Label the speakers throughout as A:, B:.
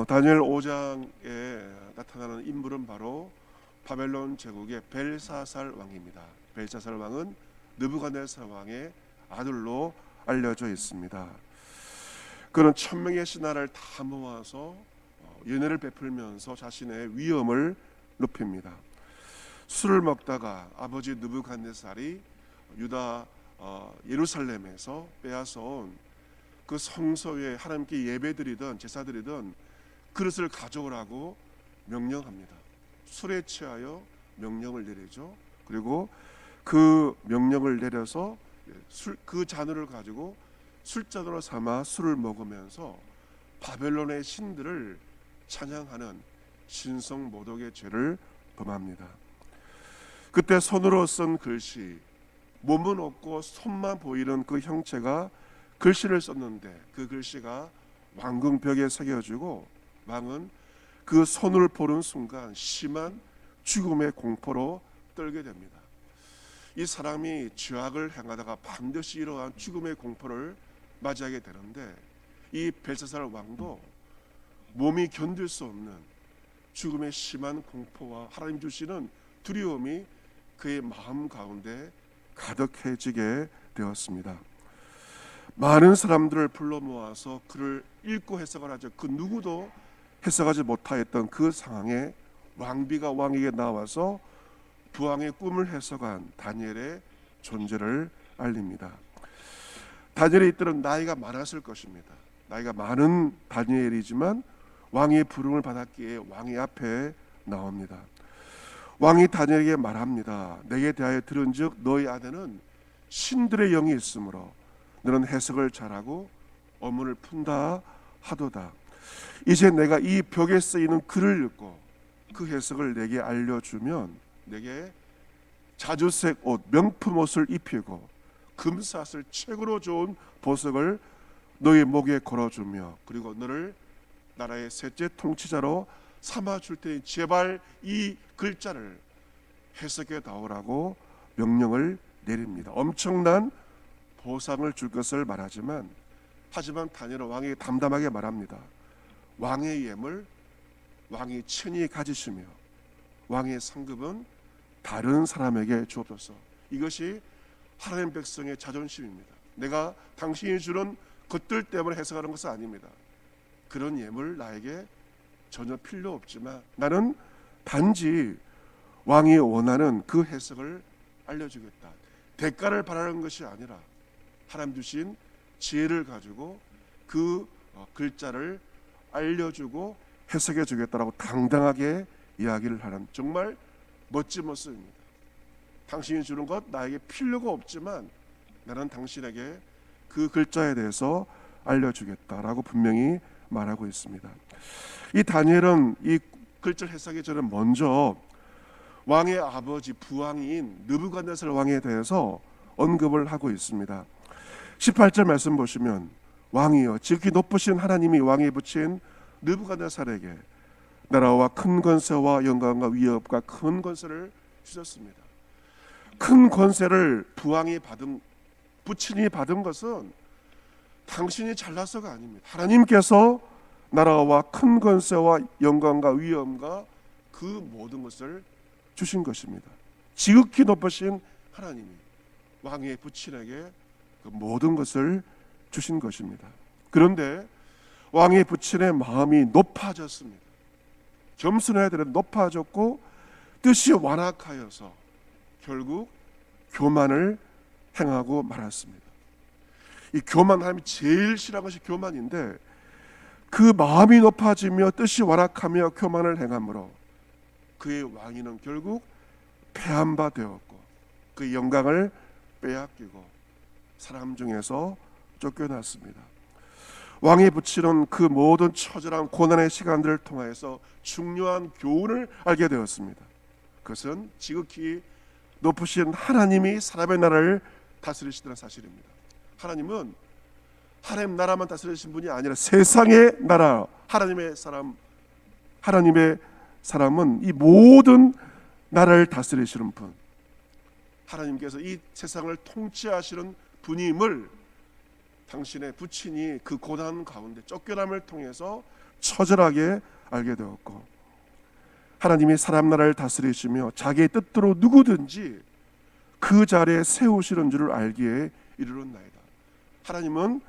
A: 다니엘 5장에 나타나는 인물은 바로 바벨론 제국의 벨사살 왕입니다. 벨사살 왕은 느부갓네살 왕의 아들로 알려져 있습니다. 그는 1000명의 신하를 다 모아서 연회를 베풀면서 자신의 위엄을 높입니다. 술을 먹다가 아버지 느부갓네살이 유다 예루살렘에서 빼앗아온 그 성소에 하나님께 예배드리던 제사드리던 그릇을 가져오라고 명령합니다. 술에 취하여 명령을 내리죠. 그리고 그 명령을 내려서 그 잔을 가지고 술잔으로 삼아 술을 먹으면서 바벨론의 신들을 찬양하는 신성모독의 죄를 범합니다. 그때 손으로 쓴 글씨, 몸은 없고 손만 보이는 그 형체가 글씨를 썼는데 그 글씨가 왕궁벽에 새겨지고 왕은 그 손을 보는 순간 심한 죽음의 공포로 떨게 됩니다. 이 사람이 죄악을 행하다가 반드시 이러한 죽음의 공포를 맞이하게 되는데 이 벨사살 왕도 몸이 견딜 수 없는 죽음의 심한 공포와 하나님 주시는 두려움이 그의 마음 가운데 가득해지게 되었습니다. 많은 사람들을 불러 모아서 그를 읽고 해석을 하죠. 그 누구도 해석하지 못하였던 그 상황에 왕비가 왕에게 나와서 부왕의 꿈을 해석한 다니엘의 존재를 알립니다. 다니엘이 이때는 나이가 많았을 것입니다. 나이가 많은 다니엘이지만 왕의 부름을 받았기에 왕의 앞에 나옵니다. 왕이 다니엘에게 말합니다. 내게 대하여 들은즉 너희 안에는 신들의 영이 있으므로 너는 해석을 잘하고 어문을 푼다 하도다. 이제 내가 이 벽에 쓰이는 글을 읽고 그 해석을 내게 알려주면 내게 자주색 옷, 명품 옷을 입히고 금사슬 최고로 좋은 보석을 너의 목에 걸어주며 그리고 너를 나라의 셋째 통치자로 삼아줄 테니 제발 이 글자를 해석해 나오라고 명령을 내립니다. 엄청난 보상을 줄 것을 말하지만 하지만 다니엘은 왕에게 담담하게 말합니다. 왕의 예물 왕이 친히 가지시며 왕의 상급은 다른 사람에게 주옵소서. 이것이 하나님 백성의 자존심입니다. 내가 당신이 주는 것들 때문에 해석하는 것은 아닙니다. 그런 예물 나에게 전혀 필요 없지만 나는 단지 왕이 원하는 그 해석을 알려주겠다. 대가를 바라는 것이 아니라 하나님 주신 지혜를 가지고 그 글자를 알려주고 해석해 주겠다라고 당당하게 이야기를 하는 정말 멋진 모습입니다. 당신이 주는 것 나에게 필요가 없지만 나는 당신에게 그 글자에 대해서 알려주겠다라고 분명히 말하고 있습니다. 이 다니엘은 이 글자 해석에 저는 먼저 왕의 아버지 부왕인 느부갓네살 왕에 대해서 언급을 하고 있습니다. 18절 말씀 보시면 왕이여 지극히 높으신 하나님이 왕에 붙인 느부갓네살에게 나라와 큰 권세와 영광과 위협과 큰 권세를 주셨습니다. 큰 권세를 부왕이 부친이 받은 것은 당신이 잘나서가 아닙니다. 하나님께서 나라와 큰 권세와 영광과 위엄과 그 모든 것을 주신 것입니다. 지극히 높으신 하나님이 왕의 부친에게 그 모든 것을 주신 것입니다. 그런데 왕의 부친의 마음이 높아졌습니다. 겸손해야 되는 높아졌고 뜻이 완악하여서 결국 교만을 행하고 말았습니다. 이 교만, 하나님이 제일 싫어하는 것이 교만인데 그 마음이 높아지며 뜻이 완악하며 교만을 행함으로 그의 왕위는 결국 패한바 되었고 그 영광을 빼앗기고 사람 중에서 쫓겨났습니다. 왕의 부친은 그 모든 처절한 고난의 시간들을 통하여서 중요한 교훈을 알게 되었습니다. 그것은 지극히 높으신 하나님이 사람의 나라를 다스리시다는 사실입니다. 하나님은 하나님 나라만 다스리신 분이 아니라 세상의 나라, 하나님의 사람은 이 모든 나라를 다스리시는 분, 하나님께서 이 세상을 통치하시는 분임을 당신의 부친이 그 고난 가운데 쫓겨남을 통해서 처절하게 알게 되었고, 하나님이 사람 나라를 다스리시며 자기의 뜻대로 누구든지 그 자리에 세우시는 줄을 알기에 이르렀나이다. 하나님은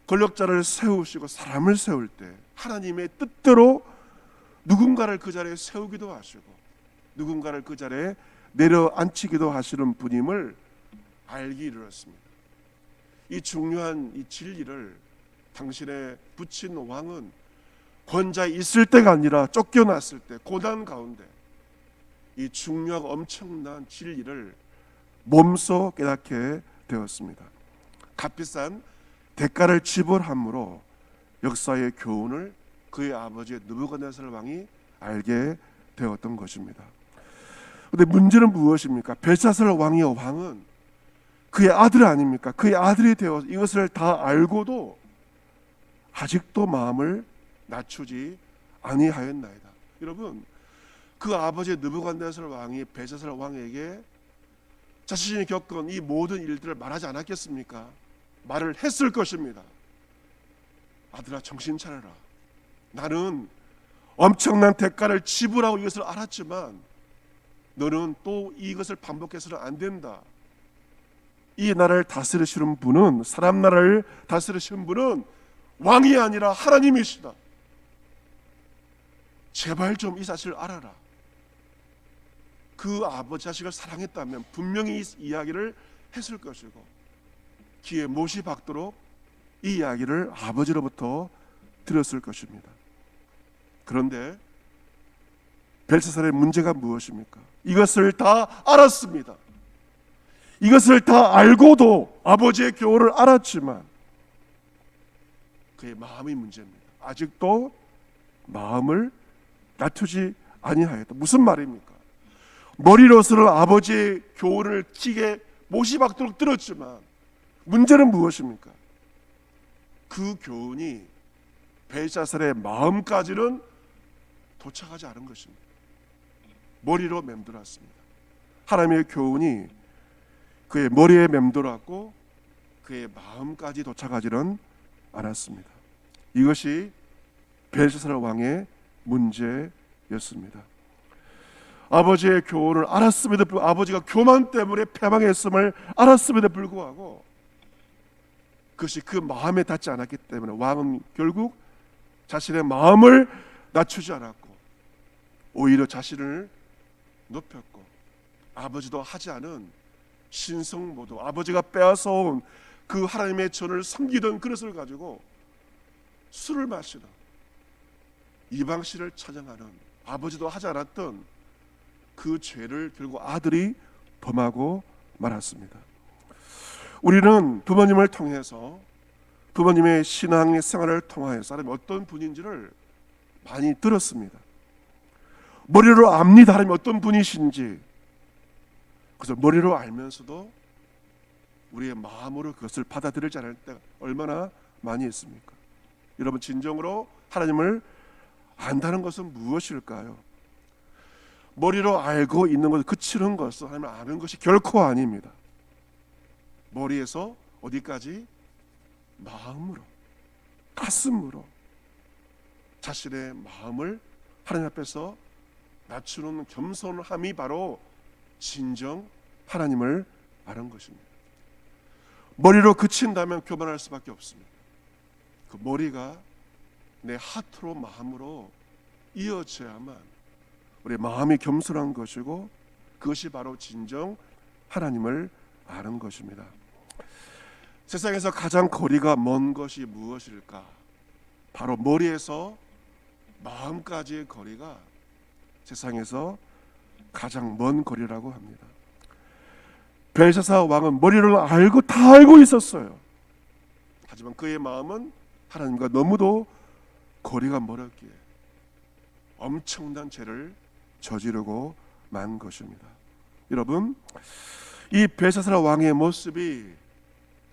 A: 권력자를 세우시고 사람을 세울 때 하나님의 뜻대로 누군가를 그 자리에 세우기도 하시고 누군가를 그 자리에 내려앉히기도 하시는 분임을 알기 이르렀습니다. 이 중요한 이 진리를 당신의 붙인 왕은 권자에 있을 때가 아니라 쫓겨났을 때, 고난 가운데 이 중요하고 엄청난 진리를 몸소 깨닫게 되었습니다. 값비싼 대가를 지불함으로 역사의 교훈을 그의 아버지 느부갓네살 왕이 알게 되었던 것입니다. 그런데 문제는 무엇입니까? 벨사살 왕은 그의 아들 아닙니까? 그의 아들이 되어 이것을 다 알고도 아직도 마음을 낮추지 아니하였나이다. 여러분, 그 아버지 느부갓네살 왕이 벨사살 왕에게 자신이 겪은 이 모든 일들을 말하지 않았겠습니까? 말을 했을 것입니다. 아들아, 정신 차려라. 나는 엄청난 대가를 지불하고 이것을 알았지만 너는 또 이것을 반복해서는 안 된다. 이 나라를 다스리시는 분은, 사람 나라를 다스리시는 분은 왕이 아니라 하나님이시다. 제발 좀 이 사실을 알아라. 그 아버지 자식을 사랑했다면 분명히 이 이야기를 했을 것이고 귀에 못이 박도록 이 이야기를 아버지로부터 들었을 것입니다. 그런데 벨사살의 문제가 무엇입니까? 이것을 다 알았습니다. 이것을 다 알고도 아버지의 교훈을 알았지만 그의 마음이 문제입니다. 아직도 마음을 낮추지 아니하였다. 무슨 말입니까? 머리로서는 아버지의 교훈을 귀에 못이 박도록 들었지만 문제는 무엇입니까? 그 교훈이 벨사살의 마음까지는 도착하지 않은 것입니다. 머리로 맴돌았습니다. 하나님의 교훈이 그의 머리에 맴돌았고 그의 마음까지 도착하지는 않았습니다. 이것이 벨사살 왕의 문제였습니다. 아버지의 교훈을 알았음에도 불구하고, 아버지가 교만 때문에 패망했음을 알았음에도 불구하고 그것이 그 마음에 닿지 않았기 때문에 왕은 결국 자신의 마음을 낮추지 않았고 오히려 자신을 높였고, 아버지도 하지 않은 신성모도, 아버지가 빼앗아온 그 하나님의 전을 섬기던 그릇을 가지고 술을 마시는, 이방신을 찬양하는, 아버지도 하지 않았던 그 죄를 결국 아들이 범하고 말았습니다. 우리는 부모님을 통해서, 부모님의 신앙 생활을 통하여 사람이 어떤 분인지를 많이 들었습니다. 머리로 압니다. 하나님이 어떤 분이신지. 그래서 머리로 알면서도 우리의 마음으로 그것을 받아들이지 않을 때가 얼마나 많이 있습니까? 여러분, 진정으로 하나님을 안다는 것은 무엇일까요? 머리로 알고 있는 것을 그치는 것은 하나님을 아는 것이 결코 아닙니다. 머리에서 어디까지? 마음으로, 가슴으로 자신의 마음을 하나님 앞에서 낮추는 겸손함이 바로 진정 하나님을 아는 것입니다. 머리로 그친다면 교만할 수밖에 없습니다. 그 머리가 내 하트로, 마음으로 이어져야만 우리 마음이 겸손한 것이고 그것이 바로 진정 하나님을 아는 것입니다. 세상에서 가장 거리가 먼 것이 무엇일까? 바로 머리에서 마음까지의 거리가 세상에서 가장 먼 거리라고 합니다. 벨사살 왕은 머리를 알고 다 알고 있었어요. 하지만 그의 마음은 하나님과 너무도 거리가 멀었기에 엄청난 죄를 저지르고 만 것입니다. 여러분, 이 벨사살 왕의 모습이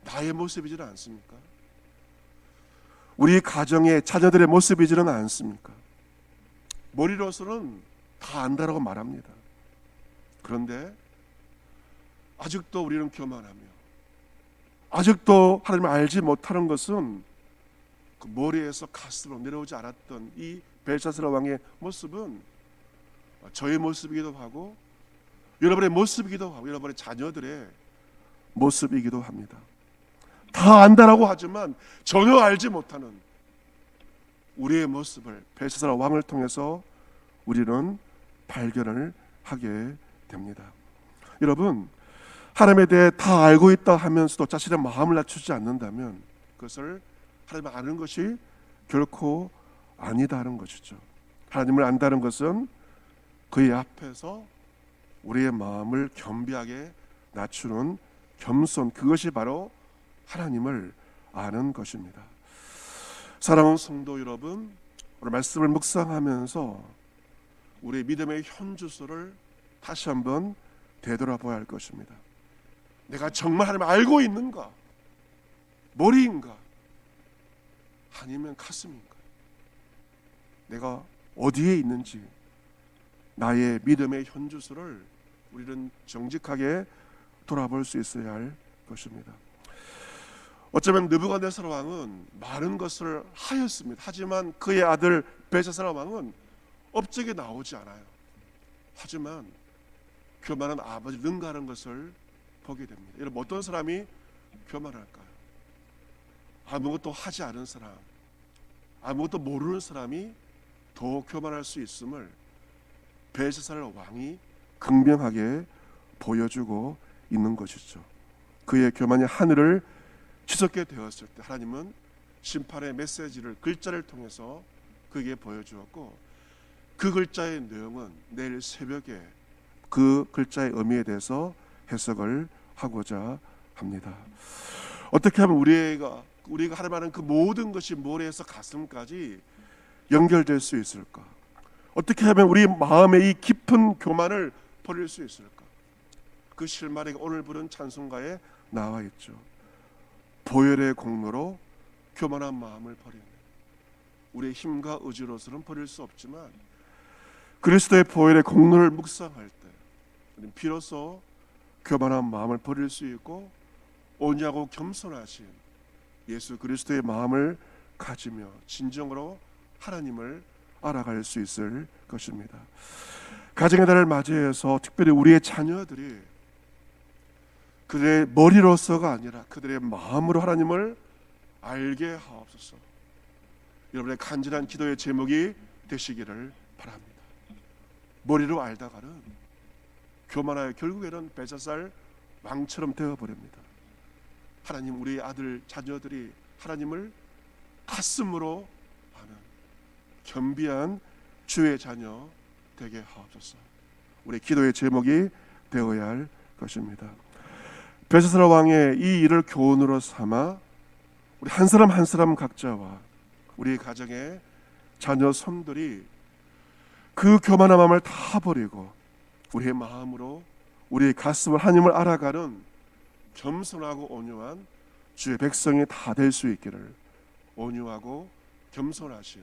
A: 나의 모습이지는 않습니까? 우리 가정의 자녀들의 모습이지는 않습니까? 머리로서는 다 안다라고 말합니다. 그런데 아직도 우리는 교만하며 아직도 하나님을 알지 못하는 것은 그 모래에서 가스로 내려오지 않았던 이 벨사스라 왕의 모습은 저의 모습이기도 하고 여러분의 모습이기도 하고 여러분의 자녀들의 모습이기도 합니다. 다 안다라고 하지만 전혀 알지 못하는 우리의 모습을 벨사스라 왕을 통해서 우리는 발견을 하게 됩니다. 여러분, 하나님에 대해 다 알고 있다 하면서도 자신의 마음을 낮추지 않는다면 그것을 하나님을 아는 것이 결코 아니다는 것이죠. 하나님을 안다는 것은 그의 앞에서 우리의 마음을 겸비하게 낮추는 겸손, 그것이 바로 하나님을 아는 것입니다. 사랑하는 성도 여러분, 오늘 말씀을 묵상하면서 우리의 믿음의 현주소를 다시 한번 되돌아봐야 할 것입니다. 내가 정말 하나님을 알고 있는가? 머리인가? 아니면 가슴인가? 내가 어디에 있는지 나의 믿음의 현주소를 우리는 정직하게 돌아볼 수 있어야 할 것입니다. 어쩌면 느부갓네살 왕은 많은 것을 하였습니다. 하지만 그의 아들 벨사살 왕은 업적이 나오지 않아요. 하지만 교만한 아버지를 능가하는 것을 보게 됩니다. 여러분, 어떤 사람이 교만할까요? 아무것도 하지 않은 사람, 아무것도 모르는 사람이 더 교만할 수 있음을 벨사살 왕이 극명하게 보여주고 있는 것이죠. 그의 교만이 하늘을 치솟게 되었을 때 하나님은 심판의 메시지를 글자를 통해서 그에게 보여주었고, 그 글자의 내용은 내일 새벽에 그 글자의 의미에 대해서 해석을 하고자 합니다. 어떻게 하면 우리가 하려면 그 모든 것이 모래에서 가슴까지 연결될 수 있을까? 어떻게 하면 우리 마음의 이 깊은 교만을 버릴 수 있을까? 그 실마리가 오늘 부른 찬송가에 나와 있죠. 보혈의 공로로 교만한 마음을 버리는, 우리의 힘과 의지로서는 버릴 수 없지만 그리스도의 보혈의 공로를 묵상할 때 우리는 비로소 교만한 마음을 버릴 수 있고 온유하고 겸손하신 예수 그리스도의 마음을 가지며 진정으로 하나님을 알아갈 수 있을 것입니다. 가정의 달을 맞이해서 특별히 우리의 자녀들이 그들의 머리로서가 아니라 그들의 마음으로 하나님을 알게 하옵소서. 여러분의 간절한 기도의 제목이 되시기를 바랍니다. 머리로 알다가는 교만하여 결국에는 벨사살 왕처럼 되어버립니다. 하나님, 우리 아들 자녀들이 하나님을 가슴으로 아는 겸비한 주의 자녀 되게 하옵소서. 우리 기도의 제목이 되어야 할 것입니다. 벨사살 왕의 이 일을 교훈으로 삼아 우리 한 사람 한 사람 각자와 우리 가정의 자녀 손들이 그 교만한 마음을 다 버리고 우리의 마음으로 우리의 가슴을 하나님을 알아가는 겸손하고 온유한 주의 백성이 다 될 수 있기를 온유하고 겸손하신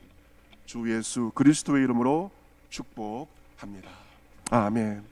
A: 주 예수 그리스도의 이름으로 축복합니다. 아멘.